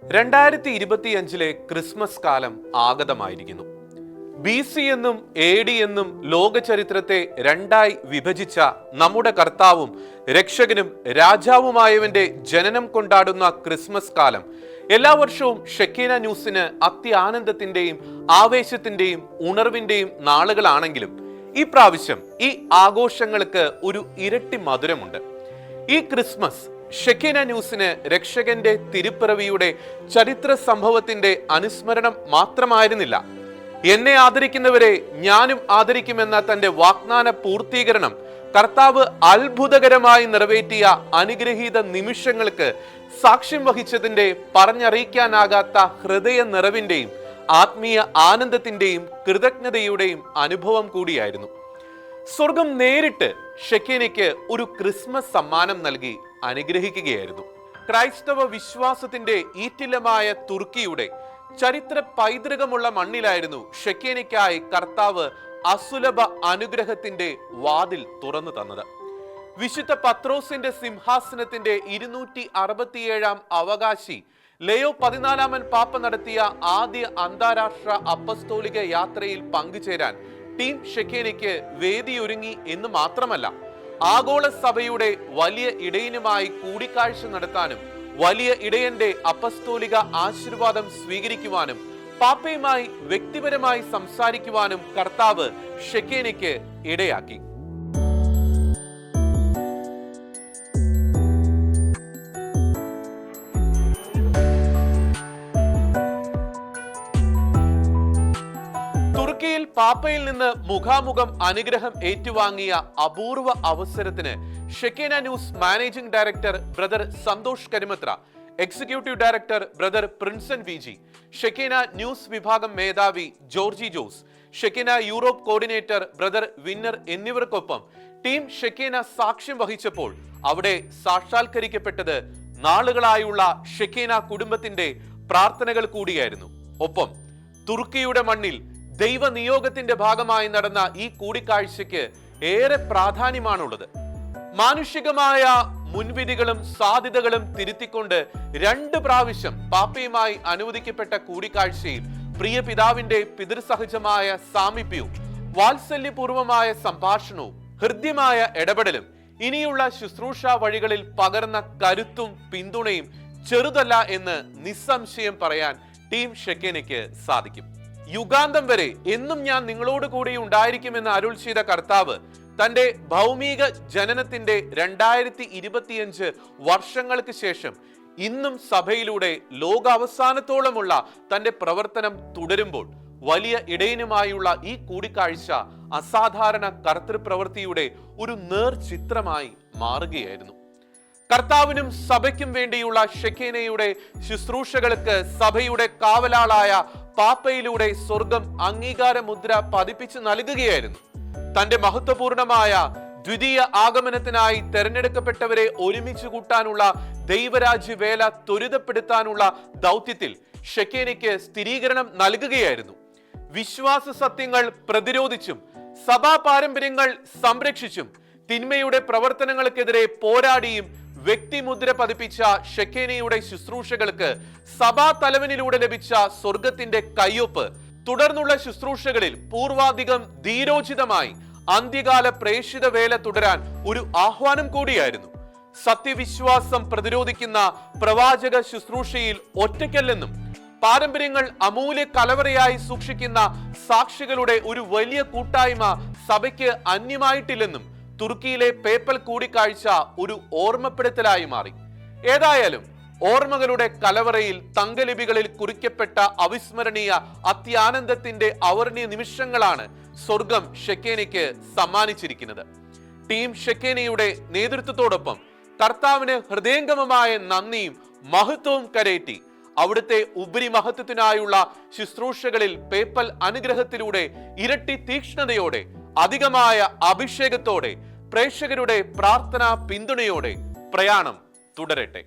2025 Christmas കാലം ആഗതമായിരിക്കുന്നു. BC എന്നും AD എന്നും ലോക ചരിത്രത്തെ രണ്ടായി വിഭജിച്ച നമ്മുടെ കർത്താവും രക്ഷകനും രാജാവുമായവന്റെ ജനനം കൊണ്ടാടുന്ന ക്രിസ്മസ് കാലം എല്ലാ വർഷവും ഷെക്കീന ന്യൂസിന് അത്യാനന്ദത്തിന്റെയും ആവേശത്തിന്റെയും ഉണർവിന്റെയും നാളുകളാണെങ്കിലും ഈ പ്രാവശ്യം ഈ ആഘോഷങ്ങൾക്ക് ഒരു ഇരട്ടി മധുരമുണ്ട്. ഈ ക്രിസ്മസ് ഷെക്കീന ന്യൂസിന് രക്ഷകന്റെ തിരുപ്പിറവിയുടെ ചരിത്ര സംഭവത്തിന്റെ അനുസ്മരണം മാത്രമായിരുന്നില്ല. എന്നെ ആദരിക്കുന്നവരെ ഞാനും ആദരിക്കുമെന്ന തന്റെ വാഗ്ദാന പൂർത്തീകരണം കർത്താവ് അത്ഭുതകരമായി നിറവേറ്റിയ അനുഗ്രഹീത നിമിഷങ്ങൾക്ക് സാക്ഷ്യം വഹിച്ചതിന്റെ പറഞ്ഞറിയിക്കാനാകാത്ത ഹൃദയ നിറവിന്റെയും ആത്മീയ ആനന്ദത്തിന്റെയും കൃതജ്ഞതയുടെയും അനുഭവം കൂടിയായിരുന്നു. സ്വർഗം നേരിട്ട് ഷെക്കീനയ്ക്ക് ഒരു ക്രിസ്മസ് സമ്മാനം നൽകി അനുഗ്രഹിക്കുകയായിരുന്നു. ക്രൈസ്തവ വിശ്വാസത്തിന്റെ ഈറ്റില്ലമായ തുർക്കിയുടെ ചരിത്ര പൈതൃകമുള്ള മണ്ണിലായിരുന്നു ഷെക്കീനയ്ക്കായി കർത്താവ് അസുലഭ അനുഗ്രഹത്തിന്റെ വാതിൽ തുറന്നു തന്നത്. വിശുദ്ധ പത്രോസിന്റെ സിംഹാസനത്തിന്റെ 267 അവകാശി ലെയോ 14 പാപ്പ നടത്തിയ ആദ്യ അന്താരാഷ്ട്ര അപ്പസ്തോലിക യാത്രയിൽ പങ്കുചേരാൻ ടീം ഷെക്കീനയ്ക്ക് വേദിയൊരുങ്ങി എന്ന് മാത്രമല്ല, ആഗോള സഭയുടെ വലിയ ഇടയനുമായി കൂടിക്കാഴ്ച നടത്താനും വലിയ ഇടയന്റെ അപ്പസ്തോലിക ആശീർവാദം സ്വീകരിക്കുവാനും പാപ്പയുമായി വ്യക്തിപരമായി സംസാരിക്കുവാനും കർത്താവ് ഷെക്കീനയ്ക്ക് ഇടയാക്കി. തുർക്കിയിൽ പാപ്പയിൽ നിന്ന് മുഖാമുഖം അനുഗ്രഹം ഏറ്റുവാങ്ങിയ അപൂർവ അവസരത്തിന് Shekinah news managing director brother Santhosh Karimathra, executive director brother Prinson VG, Shekinah news വിഭാഗം മേധാവി Georgy Jose, Shekinah Europe coordinator brother Winner എന്നിവർക്കൊപ്പം ടീം ഷെക്കീന സാക്ഷ്യം വഹിച്ചപ്പോൾ അവിടെ സാക്ഷാത്കരിക്കപ്പെട്ടത് നാളുകളായുള്ള ഷെക്കീന കുടുംബത്തിന്റെ പ്രാർത്ഥനകൾ കൂടിയായിരുന്നു. ഒപ്പം തുർക്കിയുടെ മണ്ണിൽ ദൈവനിയോഗത്തിന്റെ ഭാഗമായി നടന്ന ഈ കൂടിക്കാഴ്ചയ്ക്ക് ഏറെ പ്രാധാന്യമാണുള്ളത്. മാനുഷികമായ മുൻവിധികളും സാധ്യതകളും തിരുത്തിക്കൊണ്ട് 2 പ്രാവശ്യം പാപ്പയുമായി അനുവദിക്കപ്പെട്ട കൂടിക്കാഴ്ചയിൽ പ്രിയ പിതാവിന്റെ പിതൃസഹജമായ സാമീപ്യവും വാത്സല്യപൂർവമായ സംഭാഷണവും ഹൃദ്യമായ ഇടപെടലും ഇനിയുള്ള ശുശ്രൂഷ വഴികളിൽ പകർന്ന കരുത്തും പിന്തുണയും ചെറുതല്ല എന്ന് നിസ്സംശയം പറയാൻ ടീം ഷെക്കീനയ്ക്ക് സാധിക്കും. യുഗാന്തം വരെ എന്നും ഞാൻ നിങ്ങളോട് കൂടി ഉണ്ടായിരിക്കുമെന്ന് അരുൾ ചെയ്ത കർത്താവ് തന്റെ ഭൗമിക ജനനത്തിന്റെ 2025 വർഷങ്ങൾക്ക് ശേഷം ഇന്നും സഭയിലൂടെ ലോകാവസാനത്തോളമുള്ള തന്റെ പ്രവർത്തനം തുടരുമ്പോൾ വലിയ ഇടയനുമായുള്ള ഈ കൂടിക്കാഴ്ച അസാധാരണ കർത്തൃപ്രവൃത്തിയുടെ ഒരു നേർചിത്രമായി മാറുകയായിരുന്നു. കർത്താവിനും സഭയ്ക്കും വേണ്ടിയുള്ള ഷെക്കീനയുടെ ശുശ്രൂഷകൾക്ക് സഭയുടെ കാവലാളായ പാപ്പയിലൂടെ സ്വർഗം അംഗീകാര മുദ്ര പതിപ്പിച്ചു നൽകുകയായിരുന്നു. തന്റെ മഹത്വപൂർണമായ ദ്വിതീയ ആഗമനത്തിനായി തെരഞ്ഞെടുക്കപ്പെട്ടവരെ ഒരുമിച്ച് കൂട്ടാനുള്ള ദൈവരാജ്യ വേല ത്വരിതപ്പെടുത്താനുള്ള ദൗത്യത്തിൽ ഷെക്കീനയ്ക്ക് സ്ഥിരീകരണം നൽകുകയായിരുന്നു. വിശ്വാസ സത്യങ്ങൾ പ്രതിരോധിച്ചും സഭാ പാരമ്പര്യങ്ങൾ സംരക്ഷിച്ചും തിന്മയുടെ പ്രവർത്തനങ്ങൾക്കെതിരെ പോരാടിയും വ്യക്തിമുദ്ര പതിപ്പിച്ച ഷെക്കീനയുടെ ശുശ്രൂഷകൾക്ക് സഭാ തലവനിലൂടെ ലഭിച്ച സ്വർഗത്തിന്റെ കയ്യൊപ്പ് തുടർന്നുള്ള ശുശ്രൂഷകളിൽ പൂർവാധികം ധീരോചിതമായി അന്ത്യകാല പ്രേക്ഷിത വേല തുടരാൻ ഒരു ആഹ്വാനം കൂടിയായിരുന്നു. സത്യവിശ്വാസം പ്രതിരോധിക്കുന്ന പ്രവാചക ശുശ്രൂഷയിൽ ഒറ്റയ്ക്കല്ലെന്നും പാരമ്പര്യങ്ങൾ അമൂല്യ കലവറയായി സൂക്ഷിക്കുന്ന സാക്ഷികളുടെ ഒരു വലിയ കൂട്ടായ്മ സഭയ്ക്ക് അന്യമായിട്ടില്ലെന്നും തുർക്കിയിലെ പേപ്പൽ കൂടിക്കാഴ്ച ഒരു ഓർമ്മപ്പെടുത്തലായി മാറി. ഏതായാലും ഓർമ്മകളുടെ കലവറയിൽ തങ്കലിപികളിൽ കുറിക്കപ്പെട്ട അവിസ്മരണീയ അത്യാനന്ദത്തിന്റെ അവർണീയ നിമിഷങ്ങളാണ് സ്വർഗം ഷെക്കീനയ്ക്ക് സമ്മാനിച്ചിരിക്കുന്നത്. ടീം ഷെക്കീനയുടെ നേതൃത്വത്തോടൊപ്പം കർത്താവിന് ഹൃദയംഗമമായ നന്ദിയും മഹത്വവും കരേറ്റി അവിടുത്തെ ഉപരി മഹത്വത്തിനായുള്ള ശുശ്രൂഷകളിൽ പേപ്പൽ അനുഗ്രഹത്തിലൂടെ ഇരട്ടി തീക്ഷ്ണതയോടെ അധികമായ അഭിഷേകത്തോടെ പ്രേക്ഷകരുടെ പ്രാർത്ഥനാ പിന്തുണയോടെ പ്രയാണം തുടരട്ടെ.